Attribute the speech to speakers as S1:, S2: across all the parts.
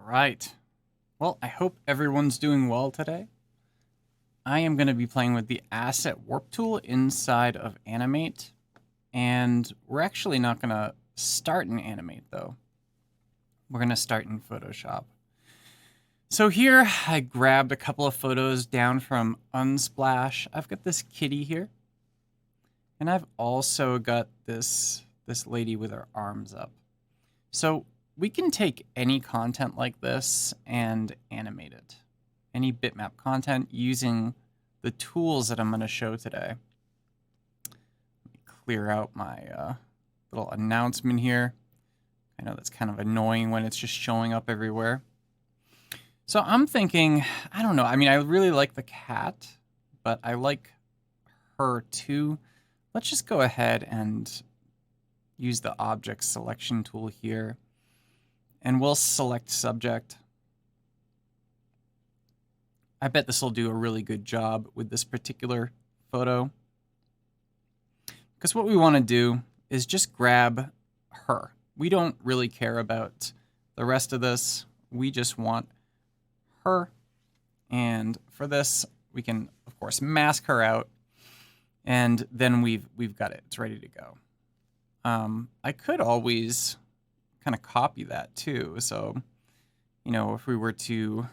S1: right. Well, I hope everyone's doing well today. I am going to be playing with the Asset Warp tool inside of Animate. And we're actually not going to start in Animate, though. We're going to start in Photoshop. So here, I grabbed a couple of photos down from Unsplash. I've got this kitty here. And I've also got this lady with her arms up. So we can take any content like this and animate it. Any bitmap content using the tools that I'm going to show today. Let me clear out my little announcement here. I know that's kind of annoying when it's just showing up everywhere. So I'm thinking, I don't know. I mean, I really like the cat, but I like her too. Let's just go ahead and use the object selection tool here. And we'll select subject. I bet this will do a really good job with this particular photo. Because what we want to do is just grab her. We don't really care about the rest of this. We just want her. And for this, we can, of course, mask her out. And then we've got it. It's ready to go. I could always kind of copy that too. So, you know, if we were to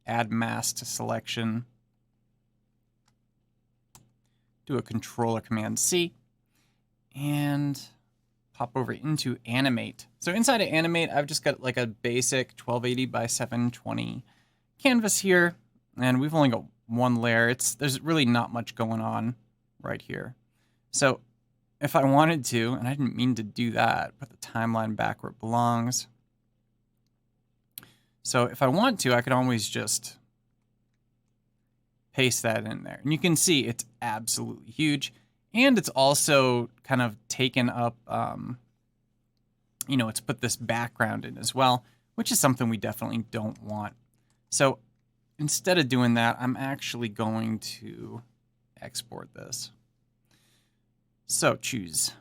S1: add mask to selection, do a Control or Command C, and pop over into Animate. So inside of Animate, I've just got like a basic 1280 by 720 canvas here, and we've only got one layer. There's really not much going on right here. So if I wanted to, and I didn't mean to do that, put the timeline back where it belongs. So if I want to, I could always just paste that in there. And you can see it's absolutely huge. And it's also kind of taken up, you know, it's put this background in as well, which is something we definitely don't want. So instead of doing that, I'm actually going to export this. So choose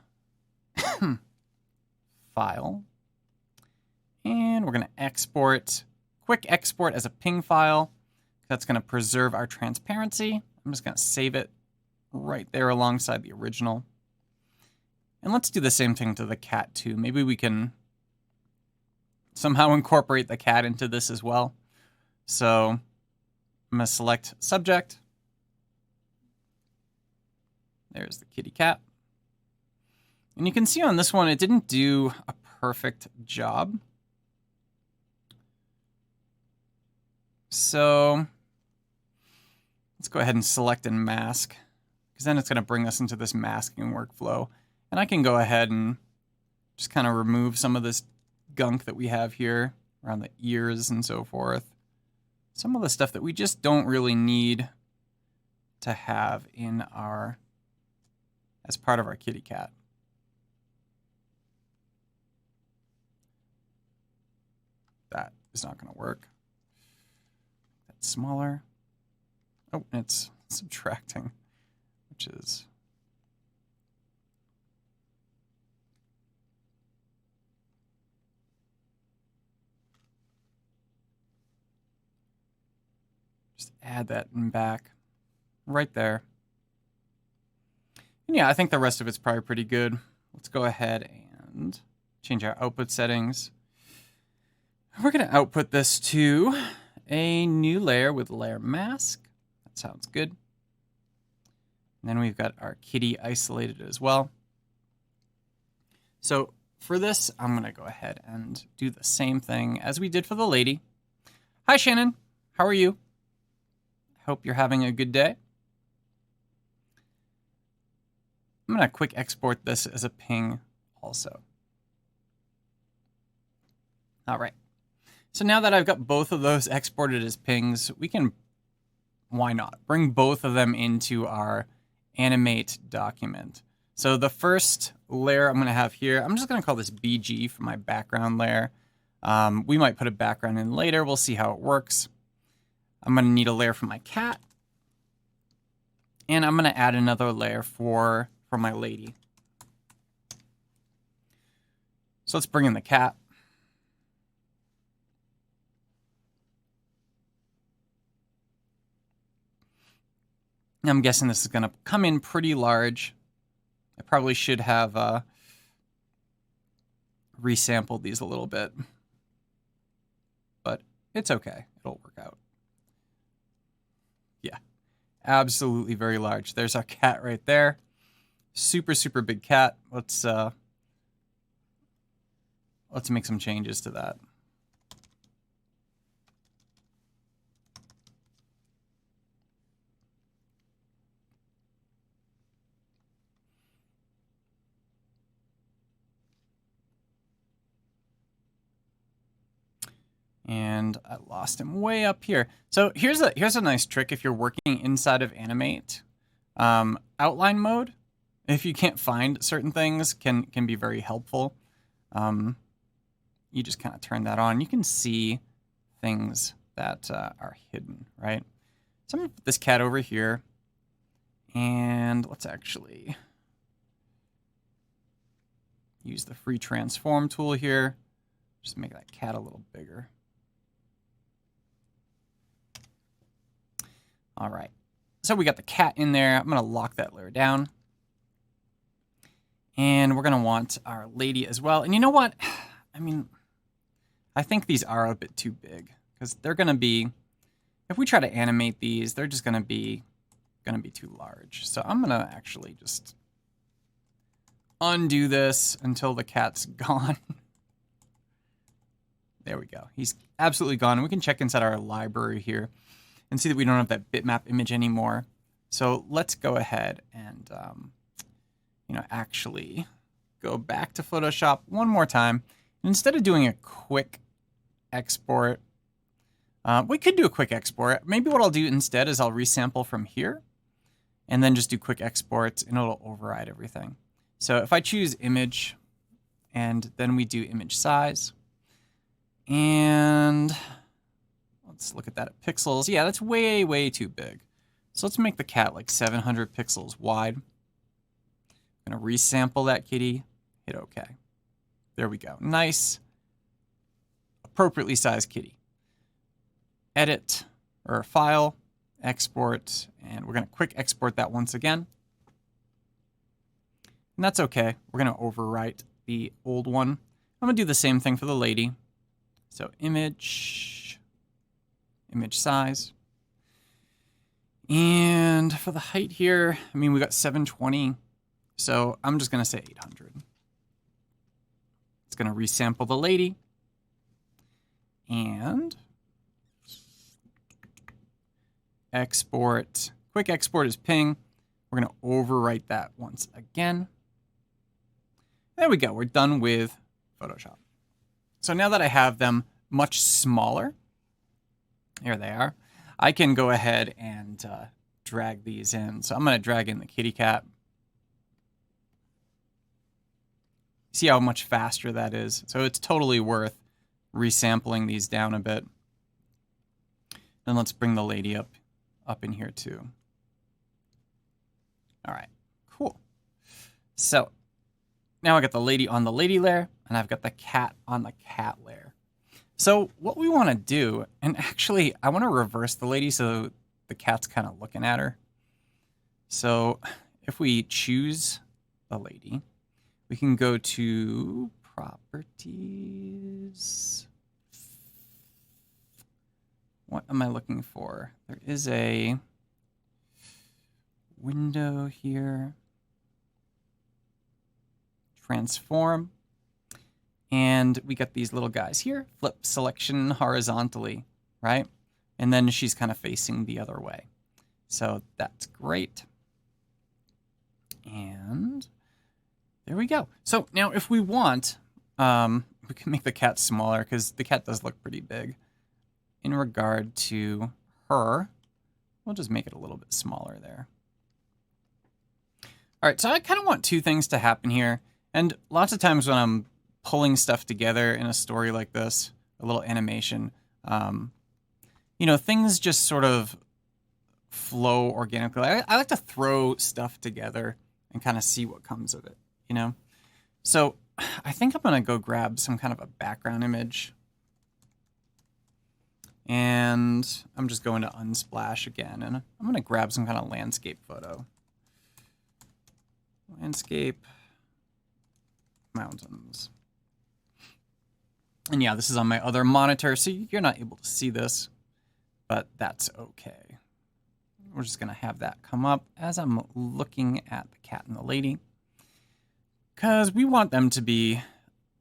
S1: File, and we're going to export, quick export as a PNG file. That's going to preserve our transparency. I'm just going to save it right there alongside the original. And let's do the same thing to the cat too. Maybe we can somehow incorporate the cat into this as well. So I'm going to select subject. There's the kitty cat. And you can see on this one, it didn't do a perfect job. So let's go ahead and select and mask, because then it's going to bring us into this masking workflow. And I can go ahead and just kind of remove some of this gunk that we have here around the ears and so forth. Some of the stuff that we just don't really need to have in our, as part of our kitty cat. That is not going to work. That's smaller. Oh, it's subtracting, which is just add that in back right there. And yeah, I think the rest of it's probably pretty good. Let's go ahead and change our output settings. We're going to output this to a new layer with layer mask. That sounds good. And then we've got our kitty isolated as well. So for this, I'm going to go ahead and do the same thing as we did for the lady. Hi, Shannon. How are you? Hope you're having a good day. I'm going to quick export this as a PNG also. All right. So now that I've got both of those exported as PNGs, we can, why not, bring both of them into our Animate document. So the first layer I'm going to have here, I'm just going to call this BG for my background layer. We might put a background in later. We'll see how it works. I'm going to need a layer for my cat. And I'm going to add another layer for my lady. So let's bring in the cat. I'm guessing this is going to come in pretty large. I probably should have resampled these a little bit, but it's okay. It'll work out. Yeah, absolutely very large. There's our cat right there. Super, super big cat. Let's make some changes to that. And I lost him way up here. So here's a nice trick if you're working inside of Animate. Outline mode, if you can't find certain things, can be very helpful. You just kind of turn that on. You can see things that are hidden, right? So I'm going to put this cat over here. And let's actually use the free transform tool here. Just make that cat a little bigger. All right, so we got the cat in there. I'm gonna lock that layer down. And we're gonna want our lady as well. And you know what? I mean, I think these are a bit too big because they're gonna be, if we try to animate these, they're just gonna be too large. So I'm gonna actually just undo this until the cat's gone. There we go. He's absolutely gone. We can check inside our library here and see that we don't have that bitmap image anymore. So let's go ahead and, actually go back to Photoshop one more time. And instead of doing a quick export, we could do a quick export. Maybe what I'll do instead is I'll resample from here and then just do quick exports and it'll override everything. So if I choose image and then we do image size and let's look at that at pixels. Yeah, that's way, way too big. So let's make the cat like 700 pixels wide. I'm gonna resample that kitty, hit OK. There we go. Nice, appropriately sized kitty. Edit, or file, export, and we're gonna quick export that once again. And that's okay. We're gonna overwrite the old one. I'm gonna do the same thing for the lady. So image size. And for the height here, I mean, we got 720. So I'm just going to say 800. It's going to resample the lady. And export. Quick export is ping. We're going to overwrite that once again. There we go. We're done with Photoshop. So now that I have them much smaller, here they are, I can go ahead and drag these in. So I'm going to drag in the kitty cat. See how much faster that is. So it's totally worth resampling these down a bit. Then let's bring the lady up in here too. All right, cool. So now I got the lady on the lady layer and I've got the cat on the cat layer. So what we want to do, and actually I want to reverse the lady so the cat's kind of looking at her. So if we choose the lady, we can go to properties. What am I looking for? There is a window here. Transform. And we got these little guys here. Flip selection horizontally, right? And then she's kind of facing the other way. So that's great. And there we go. So now if we want, we can make the cat smaller because the cat does look pretty big. In regard to her, we'll just make it a little bit smaller there. All right, so I kind of want two things to happen here. And lots of times when I'm pulling stuff together in a story like this, a little animation, things just sort of flow organically. I like to throw stuff together and kind of see what comes of it, So I think I'm going to go grab some kind of a background image. And I'm just going to unsplash again, and I'm going to grab some kind of landscape photo. Landscape, mountains. And yeah, this is on my other monitor, so you're not able to see this, but that's okay. We're just going to have that come up as I'm looking at the cat and the lady, because we want them to be,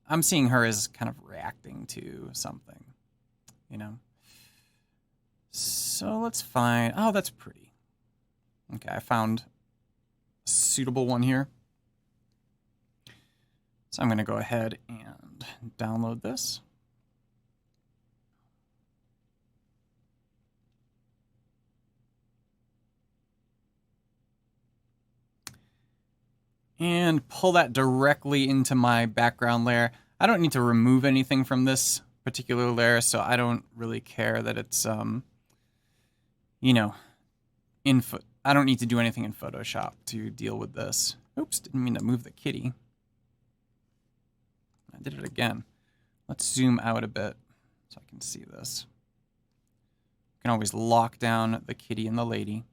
S1: I'm seeing her as kind of reacting to something, you know? So let's find, oh, that's pretty. Okay, I found a suitable one here. So I'm going to go ahead and download this. And pull that directly into my background layer. I don't need to remove anything from this particular layer, so I don't really care that it's, you know, I don't need to do anything in Photoshop to deal with this. Oops, didn't mean to move the kitty. I did it again. Let's zoom out a bit so I can see this. You can always lock down the kitty and the lady.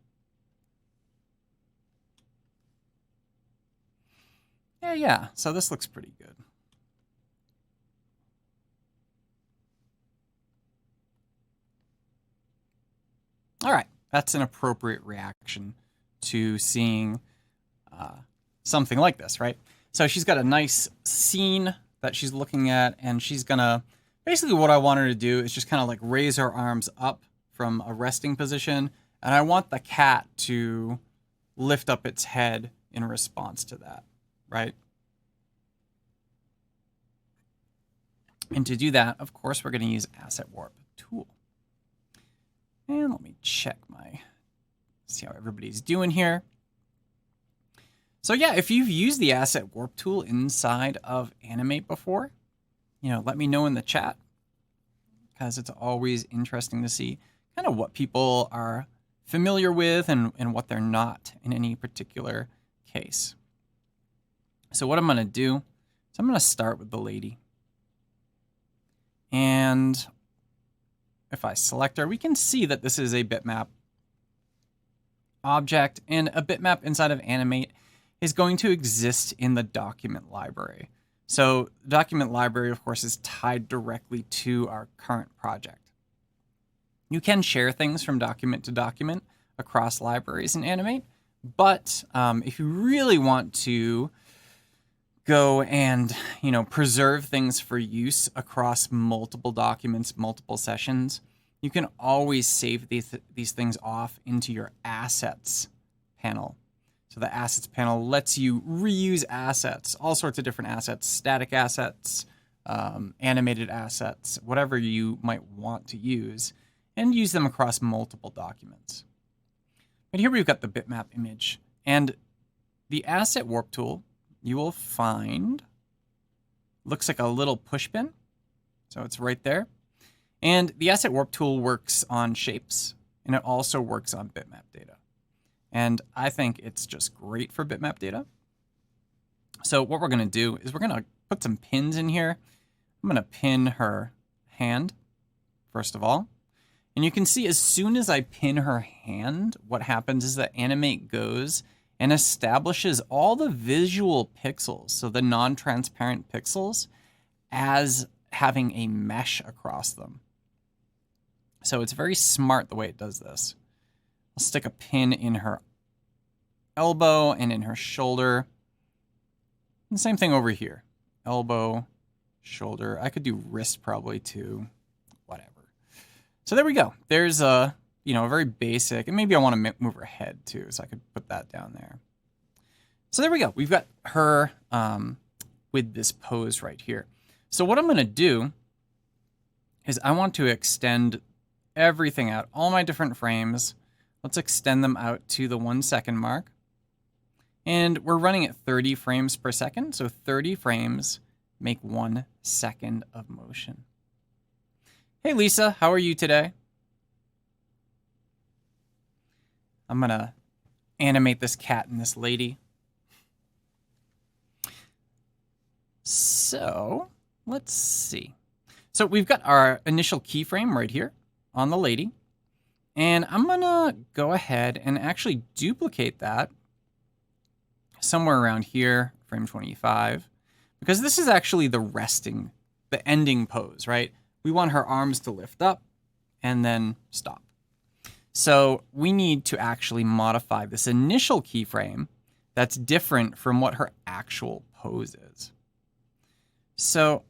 S1: Yeah, so this looks pretty good. All right, that's an appropriate reaction to seeing something like this, right? So she's got a nice scene that she's looking at, and she's gonna, basically what I want her to do is just kind of like raise her arms up from a resting position, and I want the cat to lift up its head in response to that, right? And to do that, of course, we're gonna use Asset Warp Tool. And let me check see how everybody's doing here. So yeah, if you've used the Asset Warp Tool inside of Animate before, let me know in the chat, because it's always interesting to see kind of what people are familiar with and what they're not in any particular case. So what I'm going to do is I'm going to start with the lady. And if I select her, we can see that this is a bitmap object, and a bitmap inside of Animate is going to exist in the document library. So the document library, of course, is tied directly to our current project. You can share things from document to document across libraries in Animate, but if you really want to go and preserve things for use across multiple documents, multiple sessions, you can always save these things off into your assets panel. So the assets panel lets you reuse assets, all sorts of different assets, static assets, animated assets, whatever you might want to use, and use them across multiple documents. But here we've got the bitmap image, and the Asset Warp Tool you will find looks like a little push pin. So it's right there. And the Asset Warp Tool works on shapes, and it also works on bitmap data. And I think it's just great for bitmap data. So what we're going to do is we're going to put some pins in here. I'm going to pin her hand, first of all. And you can see as soon as I pin her hand, what happens is that Animate goes and establishes all the visual pixels, so the non-transparent pixels, as having a mesh across them. So it's very smart the way it does this. I'll stick a pin in her elbow and in her shoulder. And the same thing over here. Elbow, shoulder. I could do wrist probably too. Whatever. So there we go. There's a very basic, and maybe I want to move her head too, so I could put that down there. So there we go. We've got her with this pose right here. So what I'm going to do is I want to extend everything out, all my different frames. Let's extend them out to the 1 second mark. And we're running at 30 frames per second. So 30 frames make 1 second of motion. Hey, Lisa, how are you today? I'm going to animate this cat and this lady. So let's see. So we've got our initial keyframe right here. on the lady. And I'm going to go ahead and actually duplicate that somewhere around here, frame 25, because this is actually the ending pose, right? We want her arms to lift up and then stop. So we need to actually modify this initial keyframe that's different from what her actual pose is. So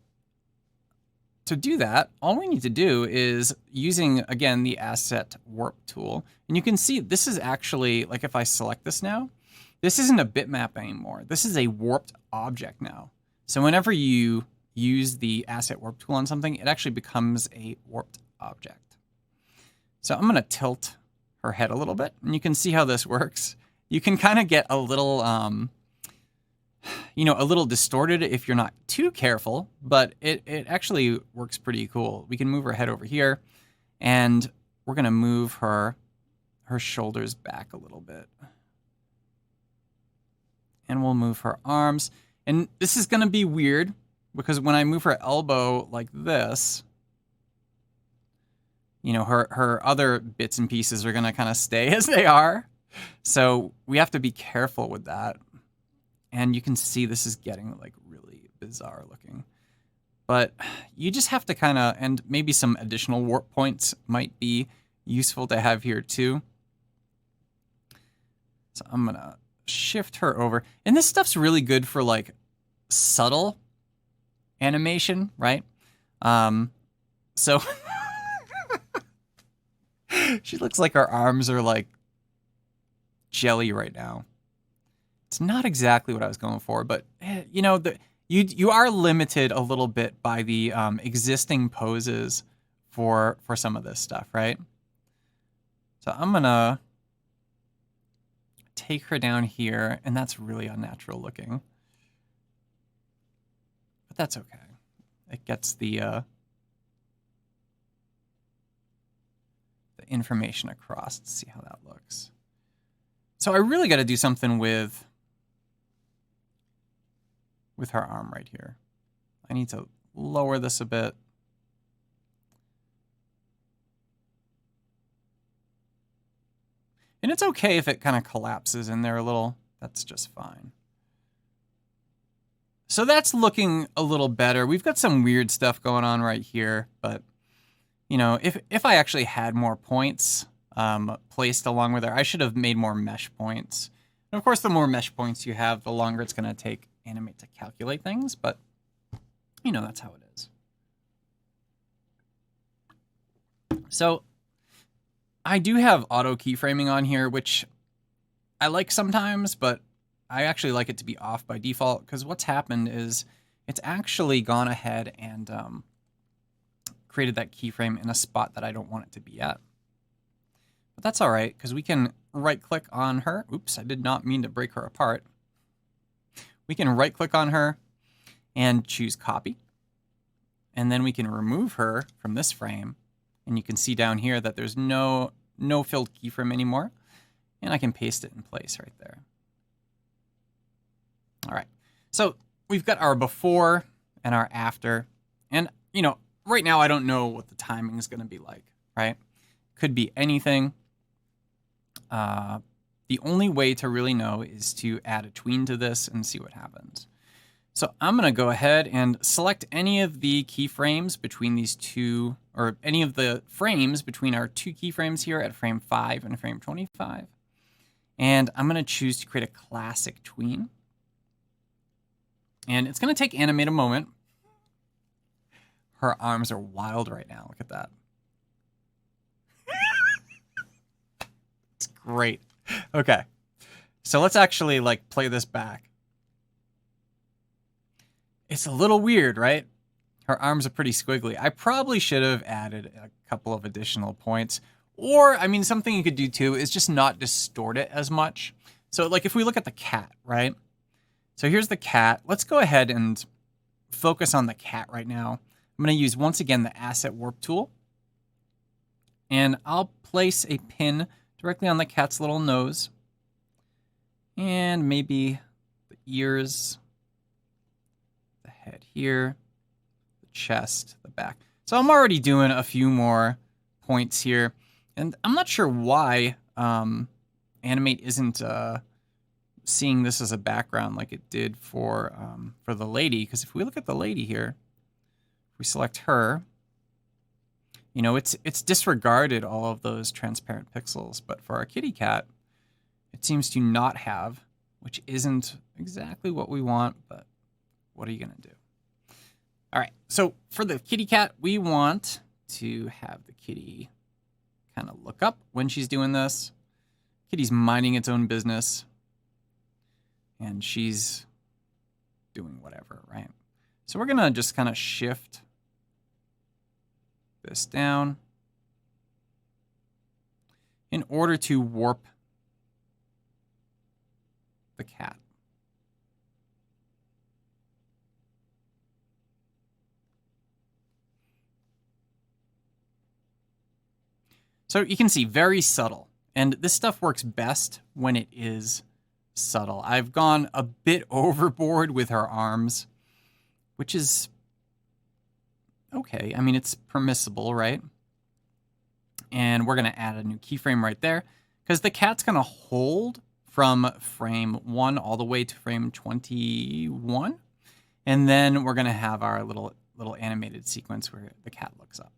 S1: to do that, all we need to do is using, again, the Asset Warp tool. And you can see this is actually, like if I select this now, this isn't a bitmap anymore. This is a warped object now. So whenever you use the Asset Warp tool on something, it actually becomes a warped object. So I'm going to tilt her head a little bit, and you can see how this works. You can kind of get a little, a little distorted if you're not too careful, but it actually works pretty cool. We can move her head over here, and we're going to move her shoulders back a little bit. And we'll move her arms. And this is going to be weird, because when I move her elbow like this, her other bits and pieces are going to kind of stay as they are. So we have to be careful with that. And you can see this is getting like really bizarre looking. But you just have to kind of, and maybe some additional warp points might be useful to have here too. So I'm going to shift her over. And this stuff's really good for like subtle animation, right? So she looks like her arms are like jelly right now. It's not exactly what I was going for, but you are limited a little bit by the existing poses for some of this stuff, right? So I'm gonna take her down here, and that's really unnatural looking, but that's okay. It gets the information across. Let's see how that looks. So I really got to do something with her arm right here. I need to lower this a bit. And it's okay if it kind of collapses in there a little. That's just fine. So that's looking a little better. We've got some weird stuff going on right here, but if I actually had more points placed along with her, I should have made more mesh points. And of course, the more mesh points you have, the longer it's going to take Animate to calculate things, but that's how it is. So I do have auto keyframing on here, which I like sometimes, but I actually like it to be off by default, because what's happened is it's actually gone ahead and created that keyframe in a spot that I don't want it to be at. But that's all right, because we can right-click on her. Oops, I did not mean to break her apart. We can right-click on her and choose copy. And then we can remove her from this frame. And you can see down here that there's no filled keyframe anymore. And I can paste it in place right there. All right, so we've got our before and our after. And, right now I don't know what the timing is going to be like, right? Could be anything. The only way to really know is to add a tween to this and see what happens. So I'm going to go ahead and select any of the keyframes between these two, or any of the frames between our two keyframes here at frame 5 and frame 25. And I'm going to choose to create a classic tween. And it's going to take Animate a moment. Her arms are wild right now. Look at that. It's great. Okay. So let's actually play this back. It's a little weird, right? Her arms are pretty squiggly. I probably should have added a couple of additional points. Or, something you could do too is just not distort it as much. So if we look at the cat, right? So here's the cat. Let's go ahead and focus on the cat right now. I'm going to use, once again, the Asset Warp tool. And I'll place a pin directly on the cat's little nose. And maybe the ears, the head here, the chest, the back. So I'm already doing a few more points here. And I'm not sure why Animate isn't seeing this as a background like it did for the lady. Because if we look at the lady here, if we select her, you know, it's disregarded all of those transparent pixels. But for our kitty cat, it seems to not have, which isn't exactly what we want, but what are you going to do? All right, so for the kitty cat, we want to have the kitty kind of look up when she's doing this. Kitty's minding its own business, and she's doing whatever, right? So we're going to just kind of shift this down in order to warp the cat. So you can see, very subtle. And this stuff works best when it is subtle. I've gone a bit overboard with her arms, which is okay. I mean, it's permissible, right? And we're going to add a new keyframe right there, because the cat's going to hold from frame 1 all the way to frame 21. And then we're going to have our little animated sequence where the cat looks up.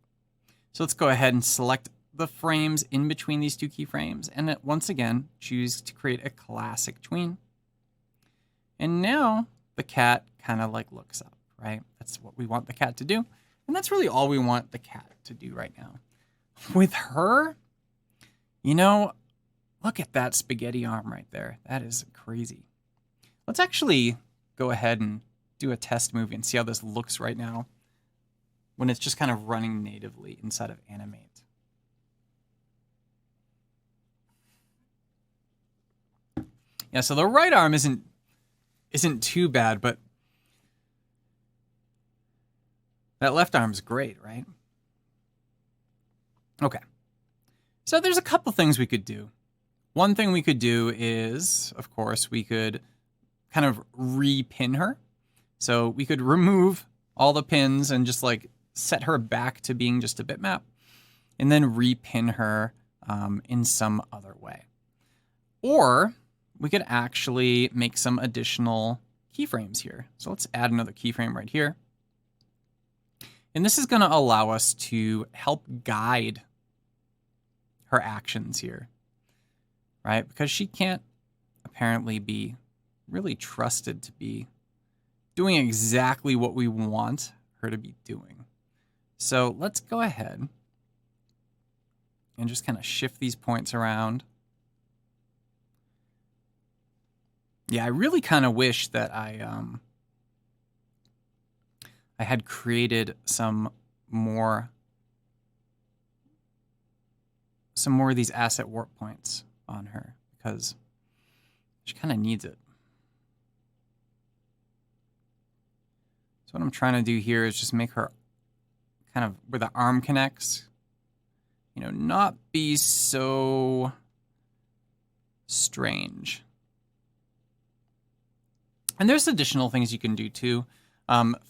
S1: So let's go ahead and select the frames in between these two keyframes, and once again, choose to create a classic tween. And now the cat kind of like looks up, right? That's what we want the cat to do. And that's really all we want the cat to do right now. With her, you know, look at that spaghetti arm right there. That is crazy. Let's actually go ahead and do a test movie and see how this looks right now when it's just kind of running natively inside of Animate. Yeah, so the right arm isn't too bad, but that left arm's great, right? Okay. So there's a couple things we could do. One thing we could do is, of course, we could kind of repin her. So we could remove all the pins and just like set her back to being just a bitmap, and then repin her in some other way. Or we could actually make some additional keyframes here. So let's add another keyframe right here. And this is going to allow us to help guide her actions here, right? Because she can't apparently be really trusted to be doing exactly what we want her to be doing. So let's go ahead and just kind of shift these points around. Yeah, I really kind of wish that I had created some more of these asset warp points on her, because she kind of needs it. So what I'm trying to do here is just make her kind of where the arm connects, you know, not be so strange. And there's additional things you can do too.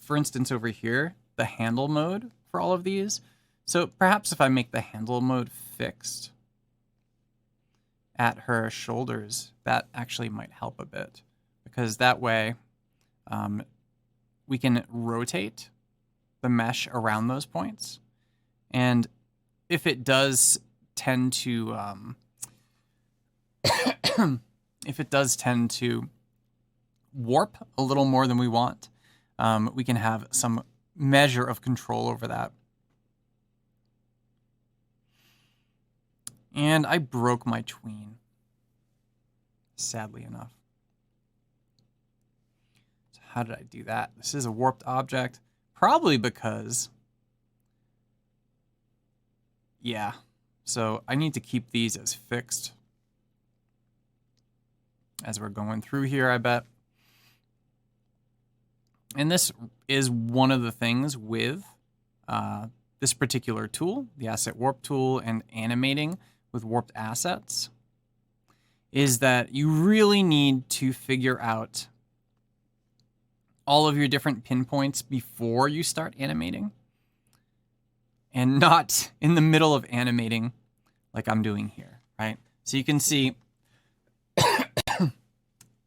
S1: For instance, over here, the handle mode for all of these. So perhaps if I make the handle mode fixed at her shoulders, that actually might help a bit, because that way we can rotate the mesh around those points. And if it does tend to warp a little more than we want, we can have some measure of control over that. And I broke my tween, sadly enough. So how did I do that? This is a warped object, probably because, yeah. So I need to keep these as fixed as we're going through here, I bet. And this is one of the things with this particular tool, the Asset Warp tool, and animating with warped assets, is that you really need to figure out all of your different pinpoints before you start animating. and not in the middle of animating like I'm doing here, right? So you can see,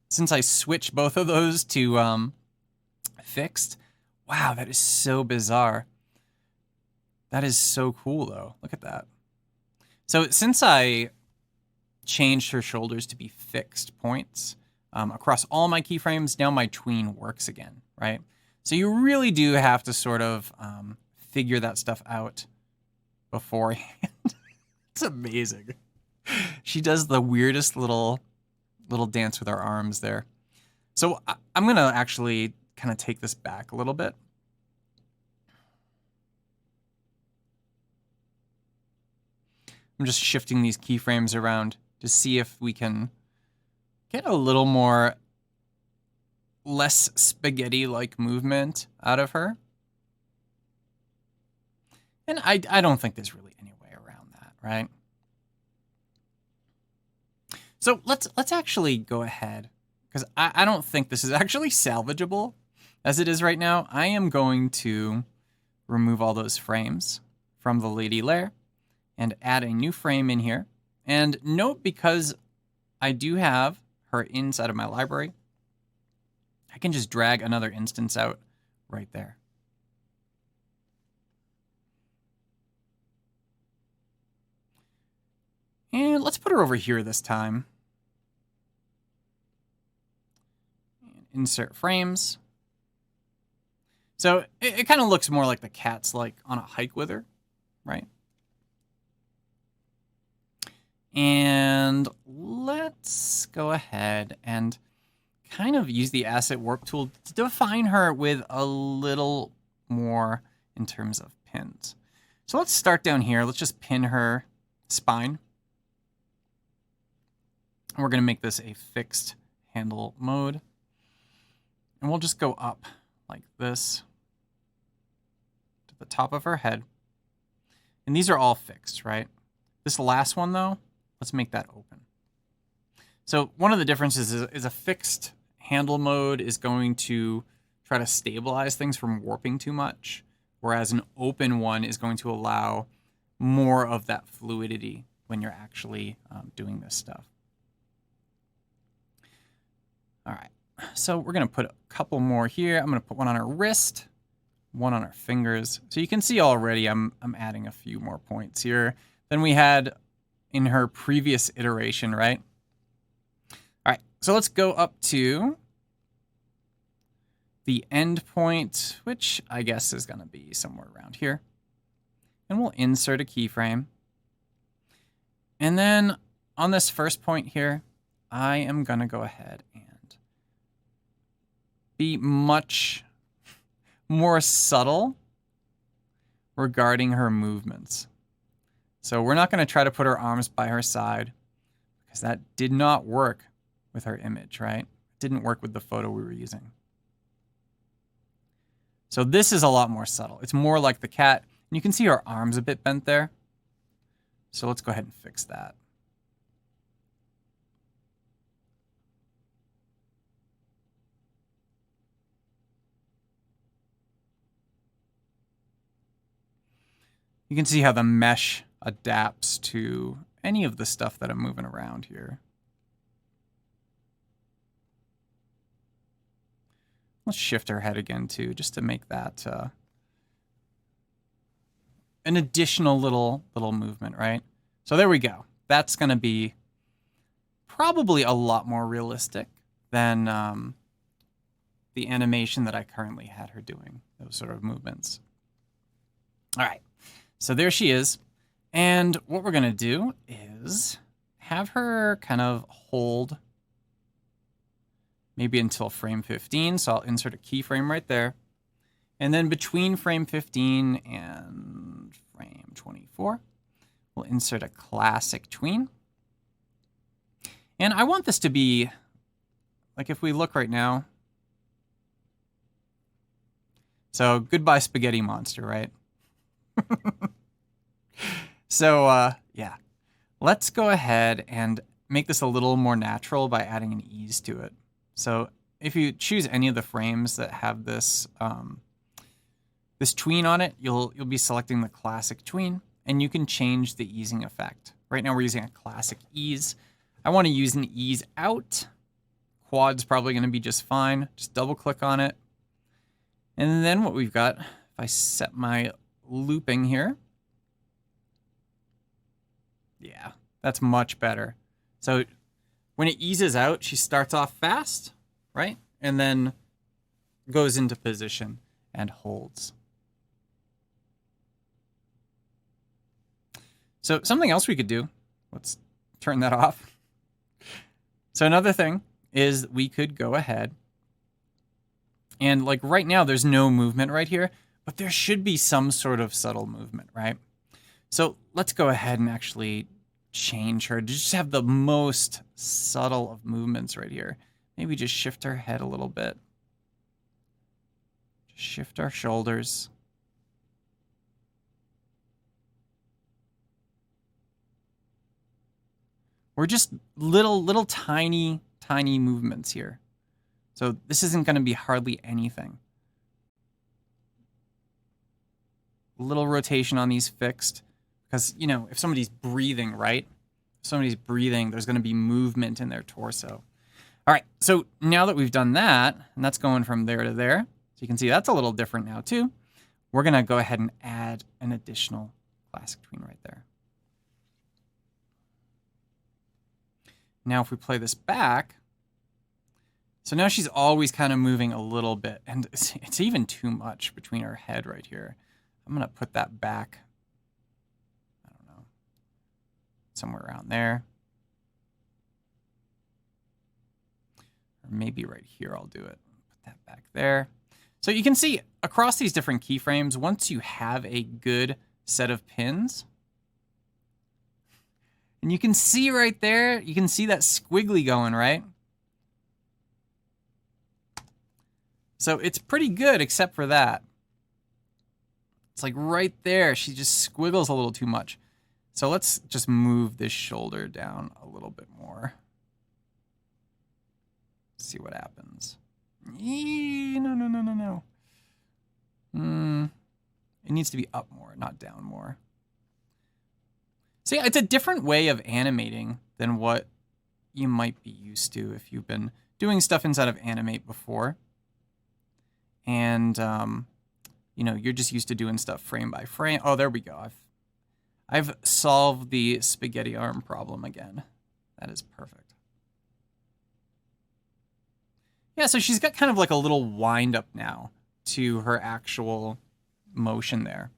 S1: since I switch both of those to fixed, wow, that is so bizarre. That is so cool, though. Look at that. So since I changed her shoulders to be fixed points across all my keyframes, now my tween works again, right? So you really do have to sort of figure that stuff out beforehand. It's amazing. She does the weirdest little dance with her arms there. So I'm going to actually kind of take this back a little bit. I'm just shifting these keyframes around to see if we can get a little more less spaghetti-like movement out of her. And I don't think there's really any way around that, right? So let's actually go ahead, because I don't think this is actually salvageable as it is right now. I am going to remove all those frames from the lady layer and add a new frame in here. And note, because I do have her inside of my library, I can just drag another instance out right there. And let's put her over here this time. And insert frames. So it kind of looks more like the cat's like on a hike with her, right? And let's go ahead and kind of use the asset warp tool to define her with a little more in terms of pins. So let's start down here. Let's just pin her spine. And we're going to make this a fixed handle mode. And we'll just go up like this to the top of her head. And these are all fixed, right? This last one, though, let's make that open. So one of the differences is a fixed handle mode is going to try to stabilize things from warping too much, whereas an open one is going to allow more of that fluidity when you're actually doing this stuff. All right, so we're going to put a couple more here. I'm going to put one on her wrist, one on her fingers. So you can see already I'm adding a few more points here than we had in her previous iteration, right? All right, so let's go up to the end point, which I guess is going to be somewhere around here. And we'll insert a keyframe. And then on this first point here, I am going to go ahead and be much more subtle regarding her movements. So we're not going to try to put her arms by her side, because that did not work with her image, right? It didn't work with the photo we were using. So this is a lot more subtle. It's more like the cat. And you can see her arms a bit bent there. So let's go ahead and fix that. You can see how the mesh adapts to any of the stuff that I'm moving around here. Let's shift our head again too, just to make that an additional little movement, right? So there we go. That's going to be probably a lot more realistic than the animation that I currently had her doing, those sort of movements. All right. So there she is. And what we're going to do is have her kind of hold maybe until frame 15. So I'll insert a keyframe right there. And then between frame 15 and frame 24, we'll insert a classic tween. And I want this to be, like if we look right now. So goodbye spaghetti monster, right? So, yeah, let's go ahead and make this a little more natural by adding an ease to it. So if you choose any of the frames that have this This tween on it, you'll be selecting the classic tween, and you can change the easing effect. Right now we're using a classic ease. I want to use an ease out. Quad's probably going to be just fine. Just double click on it. And then what we've got, if I set my looping here, yeah, that's much better. So when it eases out, she starts off fast, right? And then goes into position and holds. So something else we could do, let's turn that off. So another thing is we could go ahead and like right now there's no movement right here, but there should be some sort of subtle movement, right? So let's go ahead and actually change her to just have the most subtle of movements right here. Maybe just shift her head a little bit. Just shift our shoulders. We're just little tiny movements here. So this isn't going to be hardly anything. Little rotation on these fixed. Because, you know, if somebody's breathing, right? If somebody's breathing, there's going to be movement in their torso. All right, so now that we've done that, and that's going from there to there, so you can see that's a little different now too. We're going to go ahead and add an additional classic tween right there. Now if we play this back, so now she's always kind of moving a little bit, and it's even too much between her head right here. I'm going to put that back, I don't know, somewhere around there. Or maybe right here I'll do it. Put that back there. So you can see across these different keyframes, once you have a good set of pins, and you can see right there, you can see that squiggly going, right? So it's pretty good except for that. It's like right there, she just squiggles a little too much. So let's just move this shoulder down a little bit more. See what happens. No. It needs to be up more, not down more. See, it's a different way of animating than what you might be used to if you've been doing stuff inside of Animate before. And, you know, you're just used to doing stuff frame by frame. Oh, there we go. I've solved the spaghetti arm problem again. That is perfect. Yeah, so she's got kind of like a little wind up now to her actual motion there.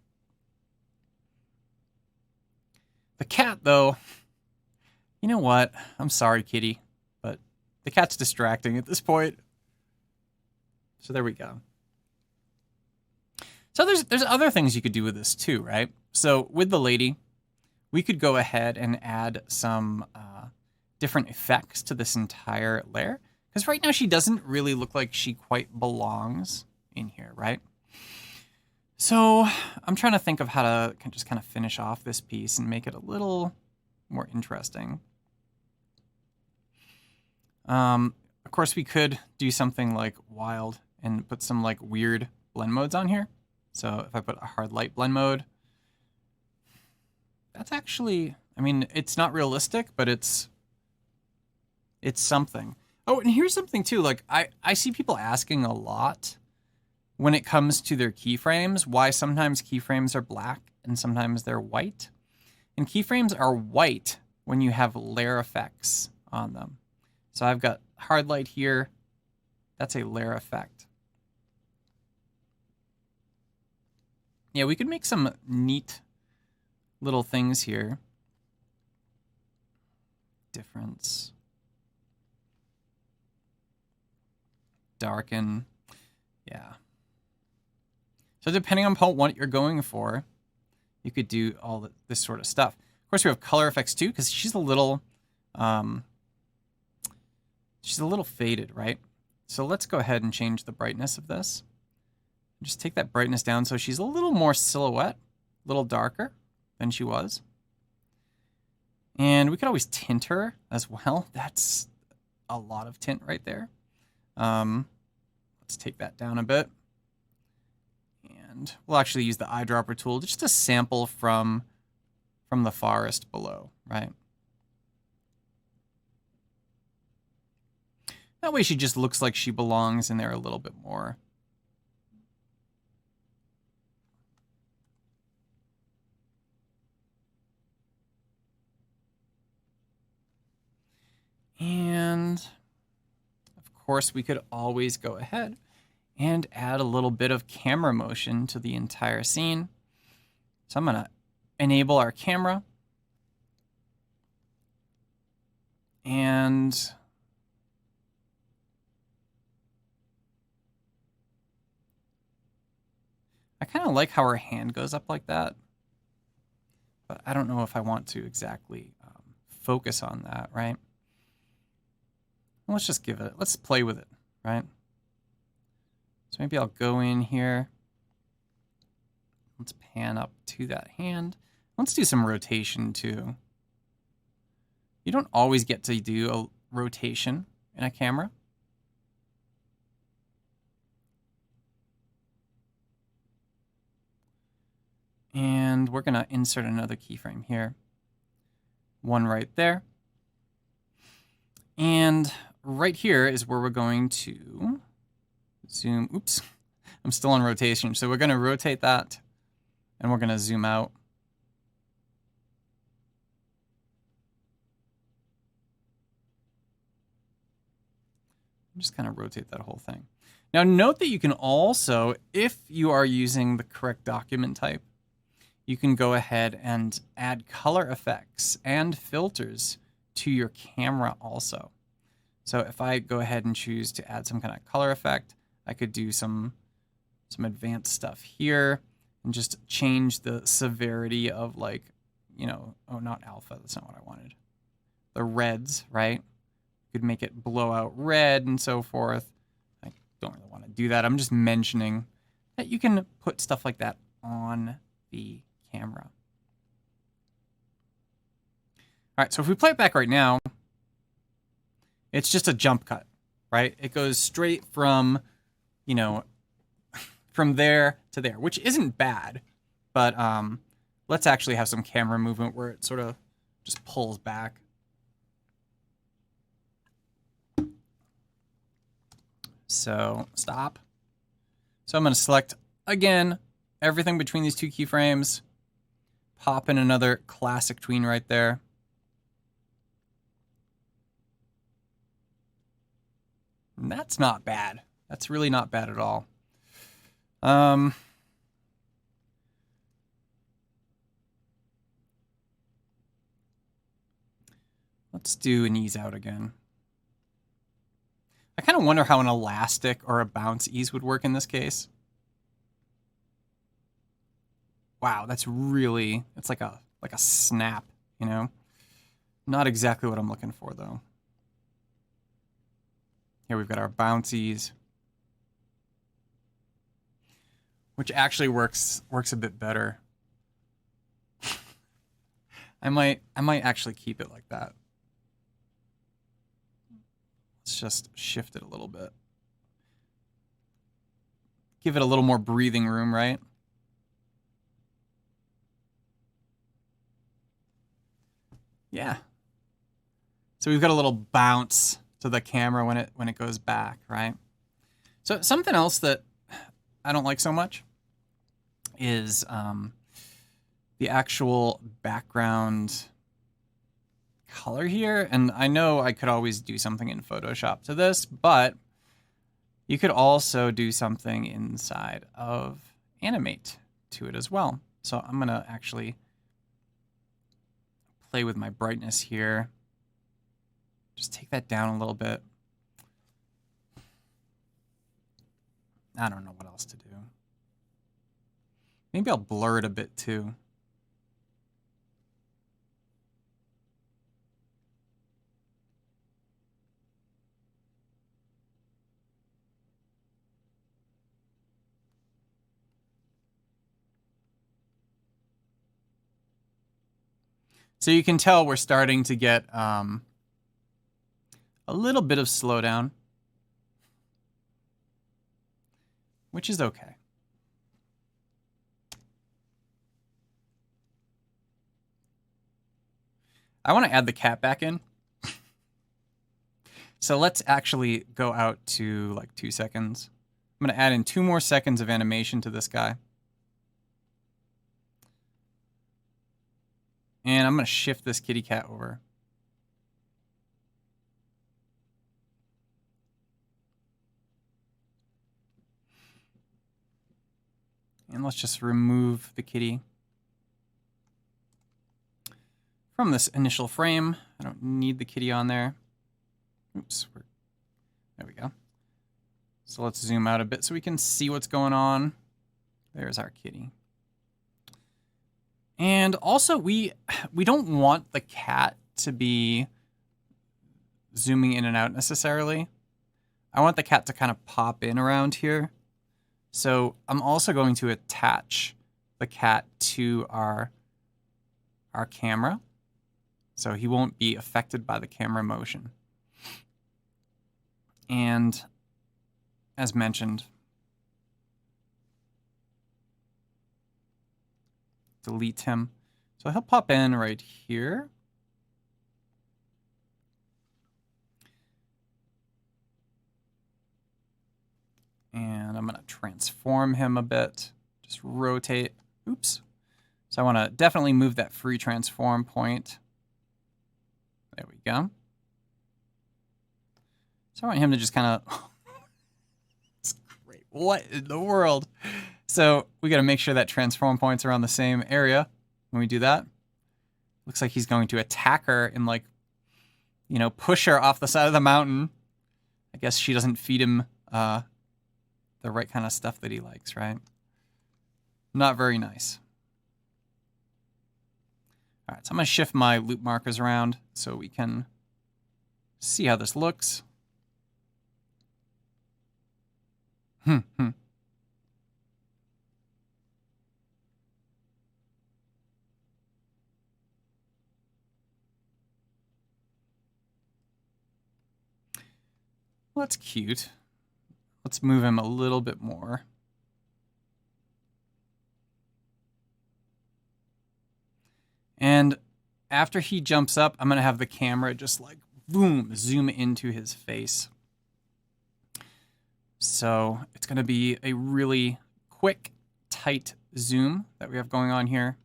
S1: The cat, though, you know what? I'm sorry, kitty, but the cat's distracting at this point. So there we go. So there's other things you could do with this too, right? So with the lady, we could go ahead and add some different effects to this entire layer. Because right now she doesn't really look like she quite belongs in here, right? So I'm trying to think of how to just kind of finish off this piece and make it a little more interesting. Of course, we could do something like wild and put some like weird blend modes on here. So if I put a hard light blend mode, that's actually, I mean, it's not realistic, but it's something. Oh, and here's something too. Like I see people asking a lot when it comes to their keyframes, why sometimes keyframes are black and sometimes they're white. And keyframes are white when you have layer effects on them. So I've got hard light here. That's a layer effect. Yeah, we could make some neat little things here. Difference. Darken. Yeah. So depending on what you're going for, you could do all this sort of stuff. Of course, we have color effects too, because she's a little faded, right? So let's go ahead and change the brightness of this. Just take that brightness down so she's a little more silhouette, a little darker than she was. And we could always tint her as well. That's a lot of tint right there. Let's take that down a bit. And And we'll actually use the eyedropper tool just to sample from the forest below, right? That way she just looks like she belongs in there a little bit more. And of course, we could always go ahead and add a little bit of camera motion to the entire scene. So I'm gonna enable our camera. And I kind of like how her hand goes up like that, but I don't know if I want to exactly focus on that, right? Well, let's just give it, let's play with it, right? So maybe I'll go in here. Let's pan up to that hand. Let's do some rotation too. You don't always get to do a rotation in a camera. And we're gonna insert another keyframe here. One right there. And right here is where we're going to zoom. Oops, I'm still on rotation. So we're gonna rotate that and we're gonna zoom out. Just kind of rotate that whole thing. Now note that you can also, if you are using the correct document type, you can go ahead and add color effects and filters to your camera also. So if I go ahead and choose to add some kind of color effect, I could do some advanced stuff here and just change the severity of, like, you know, oh, not alpha, that's not what I wanted. The reds, right? You could make it blow out red and so forth. I don't really want to do that. I'm just mentioning that you can put stuff like that on the camera. All right, so if we play it back right now, it's just a jump cut, right? It goes straight from, you know, from there to there, which isn't bad, but let's actually have some camera movement where it sort of just pulls back. So stop. So I'm going to select, again, everything between these two keyframes, pop in another classic tween right there. And that's not bad. That's really not bad at all. Let's do an ease out again. I kind of wonder how an elastic or a bounce ease would work in this case. Wow, that's really, it's like a snap, you know? Not exactly what I'm looking for though. Here we've got our bouncies, which actually works a bit better. I might actually keep it like that. Let's just shift it a little bit. Give it a little more breathing room, right? Yeah. So we've got a little bounce to the camera when it goes back, right? So something else that I don't like so much is the actual background color here. And I know I could always do something in Photoshop to this, but you could also do something inside of Animate to it as well. So I'm gonna actually play with my brightness here. Just take that down a little bit. I don't know what else to do. Maybe I'll blur it a bit too. So you can tell we're starting to get a little bit of slowdown, which is okay. I want to add the cat back in. So let's actually go out to like 2 seconds. I'm going to add in 2 more seconds of animation to this guy. And I'm going to shift this kitty cat over. And let's just remove the kitty from this initial frame. I don't need the kitty on there. Oops. There we go. So let's zoom out a bit so we can see what's going on. There's our kitty. And also, we don't want the cat to be zooming in and out necessarily. I want the cat to kind of pop in around here. So I'm also going to attach the cat to our camera, so he won't be affected by the camera motion. And as mentioned, delete him. So he'll pop in right here. And I'm going to transform him a bit. Just rotate. Oops. So I want to definitely move that free transform point. There we go. So I want him to just kind of... It's great. What in the world? So we got to make sure that transform points are on the same area when we do that. Looks like he's going to attack her and, like, you know, push her off the side of the mountain. I guess she doesn't feed him the right kind of stuff that he likes, right? Not very nice. All right, so I'm going to shift my loop markers around so we can see how this looks. Well, that's cute. Let's move him a little bit more. And after he jumps up, I'm going to have the camera just like, boom, zoom into his face. So it's going to be a really quick, tight zoom that we have going on here.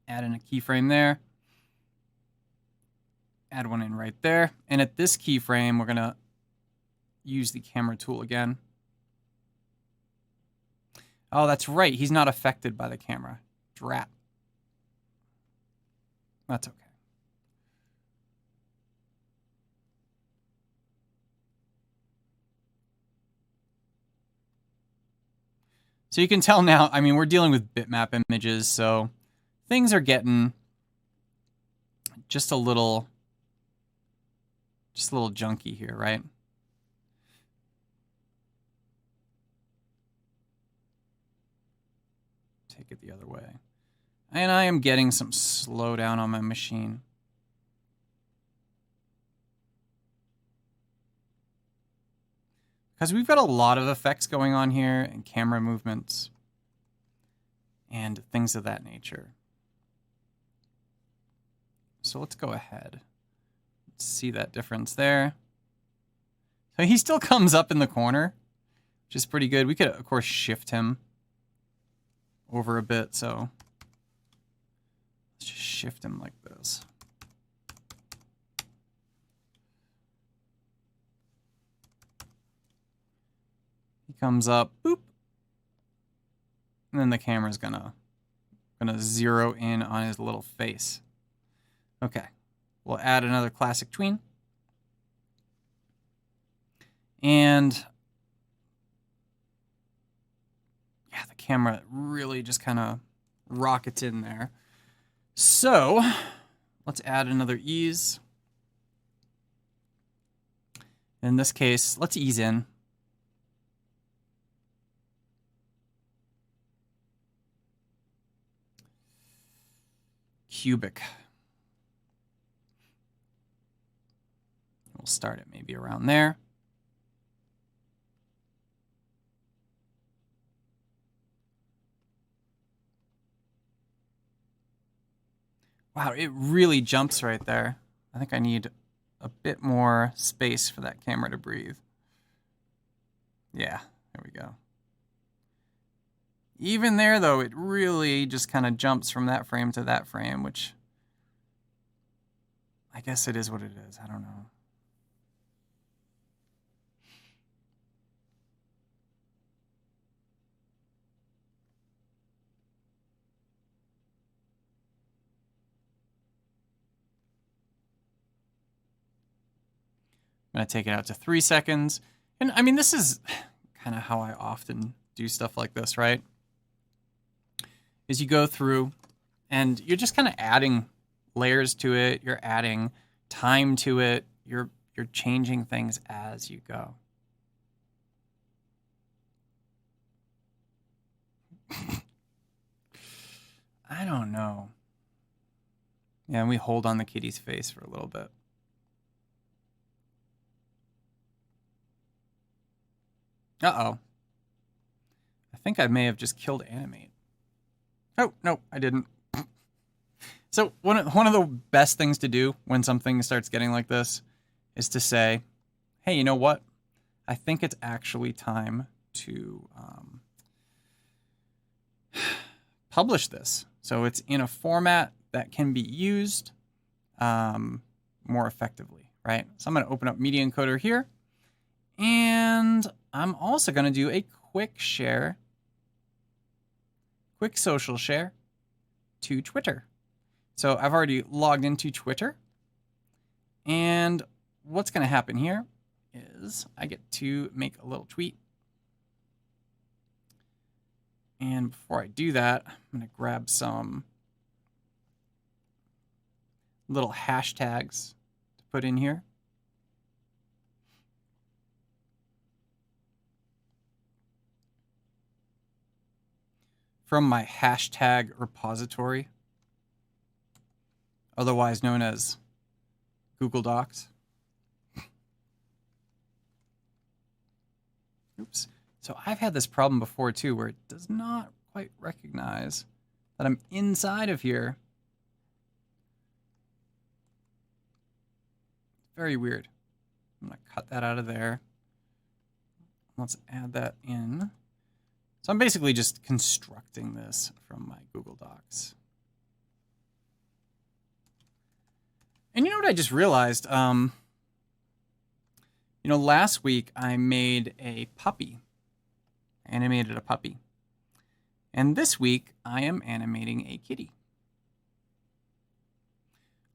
S1: Add in a keyframe there. Add one in right there. And at this keyframe, we're going to use the camera tool again. Oh, that's right. He's not affected by the camera. Drat. That's okay. So you can tell now, I mean, we're dealing with bitmap images, so things are getting just a little junky here, right? Take it the other way. And I am getting some slowdown on my machine. Because we've got a lot of effects going on here, and camera movements, and things of that nature. So let's go ahead. Let's see that difference there. So he still comes up in the corner, which is pretty good. We could, of course, shift him over a bit, so let's just shift him like this. He comes up, boop, and then the camera's gonna zero in on his little face. Okay, we'll add another classic tween. And yeah, the camera really just kind of rockets in there. So let's add another ease. In this case, let's ease in. Cubic. We'll start it maybe around there. Wow, it really jumps right there. I think I need a bit more space for that camera to breathe. Yeah, there we go. Even there, though, it really just kind of jumps from that frame to that frame, which I guess it is what it is. I don't know. I'm going to take it out to 3 seconds. And I mean, this is kind of how I often do stuff like this, right? Is you go through and you're just kind of adding layers to it. You're adding time to it. You're changing things as you go. I don't know. Yeah, and we hold on the kitty's face for a little bit. Uh-oh. I think I may have just killed Animate. Oh, no, I didn't. So one of the best things to do when something starts getting like this is to say, hey, you know what? I think it's actually time to publish this. So it's in a format that can be used more effectively, right? So I'm going to open up Media Encoder here. And I'm also going to do a quick share, quick social share to Twitter. So I've already logged into Twitter. And what's going to happen here is I get to make a little tweet. And before I do that, I'm going to grab some little hashtags to put in here. From my hashtag repository, otherwise known as Google Docs. Oops. So I've had this problem before too, where it does not quite recognize that I'm inside of here. Very weird. I'm going to cut that out of there. Let's add that in. So I'm basically just constructing this from my Google Docs. And you know what I just realized? Last week I made a puppy. Animated a puppy. And this week I am animating a kitty.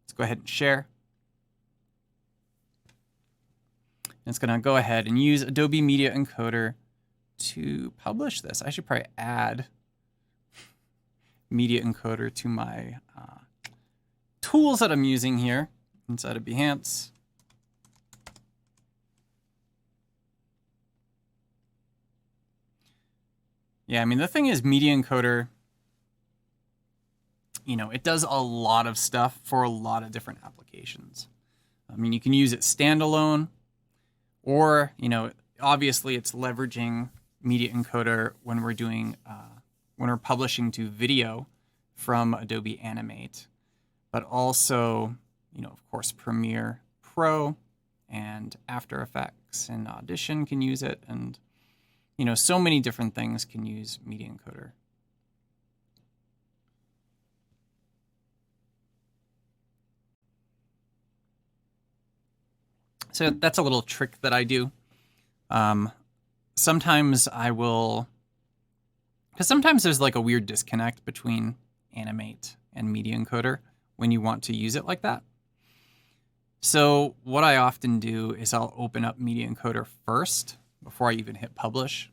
S1: Let's go ahead and share. And it's going to go ahead and use Adobe Media Encoder to publish this. I should probably add Media Encoder to my tools that I'm using here inside of Behance. Yeah, I mean, the thing is, Media Encoder, it does a lot of stuff for a lot of different applications. I mean, you can use it standalone, or, obviously it's leveraging Media Encoder when we're doing, when we're publishing to video from Adobe Animate, but also, of course, Premiere Pro and After Effects and Audition can use it, and so many different things can use Media Encoder. So that's a little trick that I do. Sometimes I will, because sometimes there's like a weird disconnect between Animate and Media Encoder when you want to use it like that. So what I often do is I'll open up Media Encoder first before I even hit publish,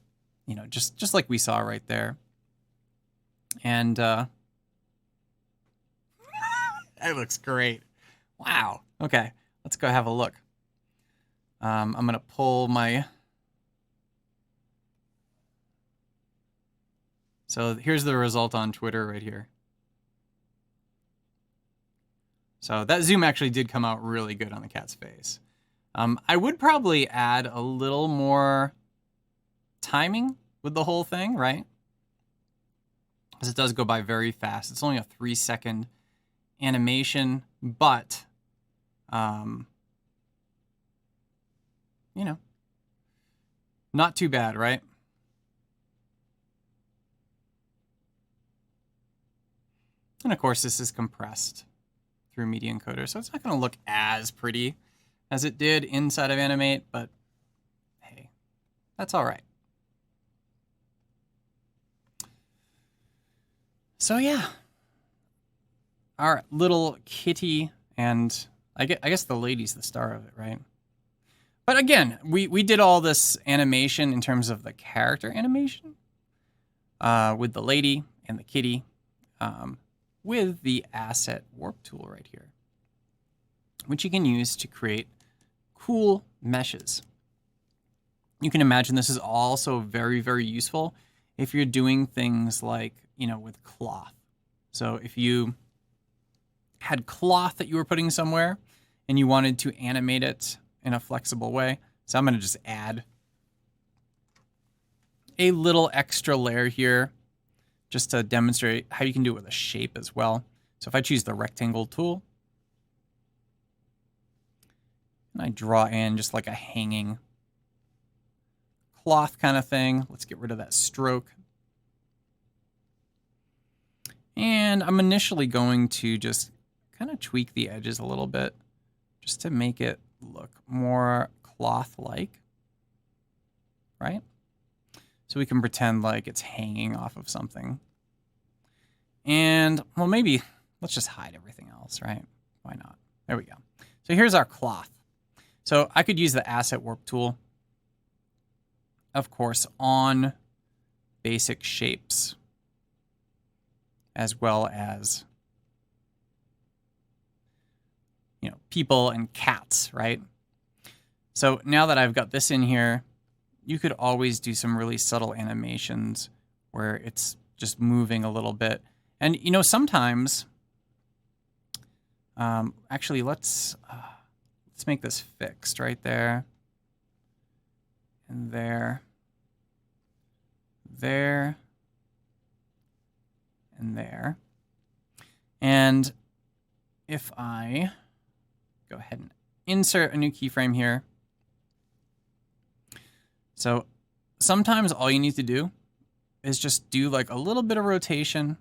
S1: just like we saw right there. And it looks great. Wow. Okay, let's go have a look. I'm going to pull my... So here's the result on Twitter right here. So that zoom actually did come out really good on the cat's face. I would probably add a little more timing with the whole thing, right? Because it does go by very fast. It's only a 3-second animation, but, you know, not too bad, right? And of course, this is compressed through Media Encoder, so it's not going to look as pretty as it did inside of Animate, but hey, that's all right. So yeah, our little kitty, and I guess the lady's the star of it, right? But again, we did all this animation in terms of the character animation with the lady and the kitty with the asset warp tool right here, which you can use to create cool meshes. You can imagine this is also very, very useful if you're doing things like, you know, with cloth. So if you had cloth that you were putting somewhere and you wanted to animate it in a flexible way. So I'm going to just add a little extra layer here just to demonstrate how you can do it with a shape as well. So if I choose the rectangle tool, and I draw in just like a hanging cloth kind of thing. Let's get rid of that stroke. And I'm initially going to just kind of tweak the edges a little bit just to make it look more cloth-like, right? So we can pretend like it's hanging off of something. And, well, maybe let's just hide everything else, right? Why not? There we go. So here's our cloth. So I could use the Asset Warp tool, of course, on basic shapes, as well as, you know, people and cats, right? So now that I've got this in here, you could always do some really subtle animations where it's just moving a little bit. And, you know, sometimes, actually, let's make this fixed right there. And there. There. And there. And if I go ahead and insert a new keyframe here. So sometimes all you need to do is just do like a little bit of rotation.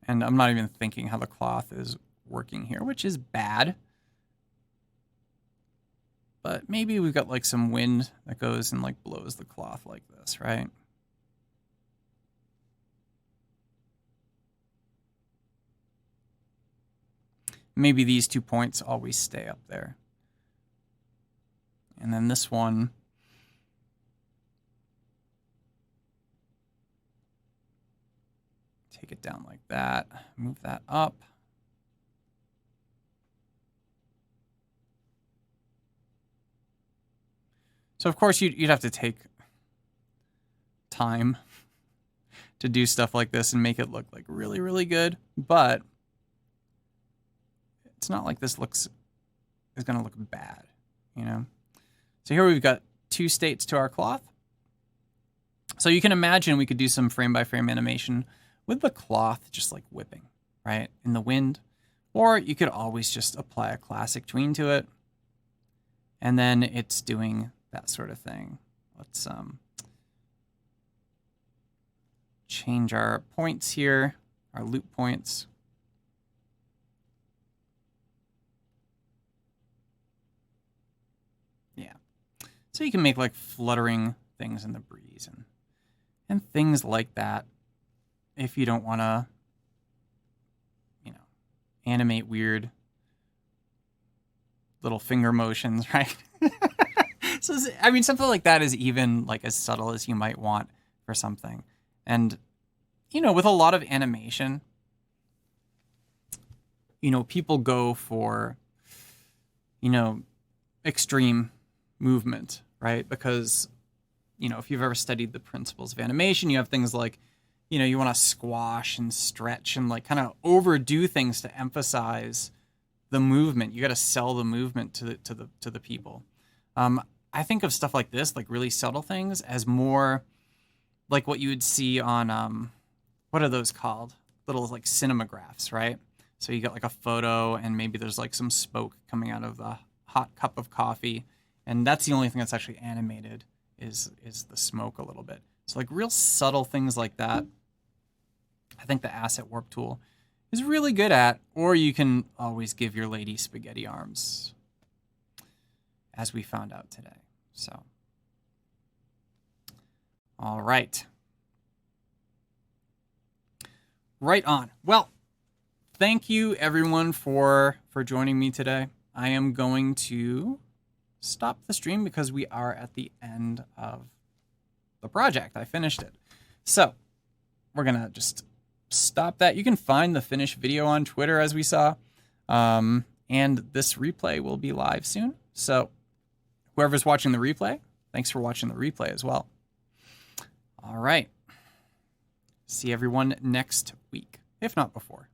S1: And I'm not even thinking how the cloth is working here, which is bad. But maybe we've got like some wind that goes and like blows the cloth like this, right? Maybe these 2 points always stay up there. And then this one, take it down like that, move that up. So of course you'd have to take time to do stuff like this and make it look like really, really good, but it's not like this is going to look bad, you know? So here we've got 2 states to our cloth. So you can imagine we could do some frame by frame animation with the cloth just like whipping, right, in the wind. Or you could always just apply a classic tween to it. And then it's doing that sort of thing. Let's change our points here, our loop points. Yeah. So you can make like fluttering things in the breeze and things like that if you don't want to, you know, animate weird little finger motions, right? So, I mean, something like that is even like as subtle as you might want for something. And, you know, with a lot of animation, you know, people go for, you know, extreme movement, right? Because, you know, if you've ever studied the principles of animation, you have things like, you know, you want to squash and stretch and like kind of overdo things to emphasize the movement. You got to sell the movement to the people. I think of stuff like this, like really subtle things, as more like what you would see on what are those called? Little like cinemagraphs, right? So you get like a photo and maybe there's like some smoke coming out of the hot cup of coffee. And that's the only thing that's actually animated is the smoke a little bit. So like real subtle things like that, I think the asset warp tool is really good at, or you can always give your lady spaghetti arms, as we found out today. So, all right. Right on. Well, thank you everyone for joining me today. I am going to stop the stream because we are at the end of the project. I finished it. So we're going to just stop that. You can find the finished video on Twitter, as we saw. And this replay will be live soon. So whoever's watching the replay, thanks for watching the replay as well. All right. See everyone next week, if not before.